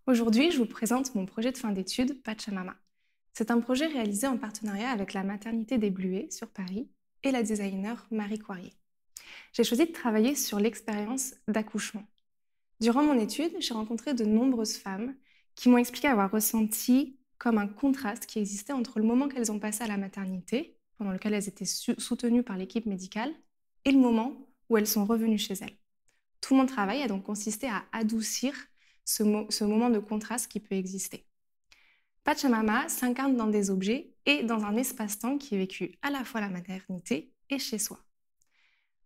Aujourd'hui, je vous présente mon projet de fin d'études, Pachamama. C'est un projet réalisé en partenariat avec la maternité des Bluets sur Paris et la designer Marie Coirier. J'ai choisi de travailler sur l'expérience d'accouchement. Durant mon étude, j'ai rencontré de nombreuses femmes qui m'ont expliqué avoir ressenti comme un contraste qui existait entre le moment qu'elles ont passé à la maternité, pendant lequel elles étaient soutenues par l'équipe médicale, et le moment où elles sont revenues chez elles. Tout mon travail a donc consisté à adoucir ce moment de contraste qui peut exister. Pachamama s'incarne dans des objets et dans un espace-temps qui est vécu à la fois à la maternité et chez soi.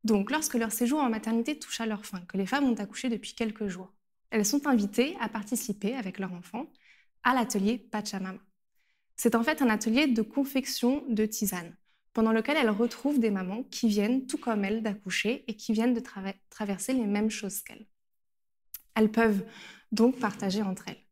Donc, lorsque leur séjour en maternité touche à leur fin, que les femmes ont accouché depuis quelques jours, elles sont invitées à participer avec leur enfant à l'atelier Pachamama. C'est en fait un atelier de confection de tisane, pendant lequel elles retrouvent des mamans qui viennent, tout comme elles, d'accoucher et qui viennent de traverser les mêmes choses qu'elles. Elles peuvent donc partager entre elles.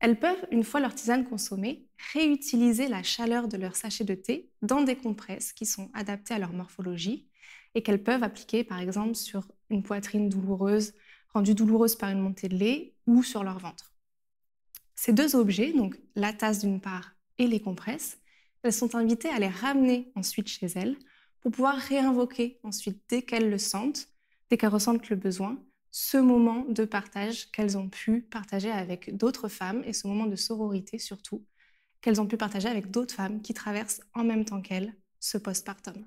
Elles peuvent, une fois leur tisane consommée, réutiliser la chaleur de leur sachet de thé dans des compresses qui sont adaptées à leur morphologie et qu'elles peuvent appliquer par exemple sur une poitrine douloureuse, rendue douloureuse par une montée de lait ou sur leur ventre. Ces deux objets, donc la tasse d'une part et les compresses, elles sont invitées à les ramener ensuite chez elles pour pouvoir réinvoquer ensuite, dès qu'elles le sentent, dès qu'elles ressentent le besoin, ce moment de partage qu'elles ont pu partager avec d'autres femmes et ce moment de sororité surtout, qu'elles ont pu partager avec d'autres femmes qui traversent en même temps qu'elles ce postpartum.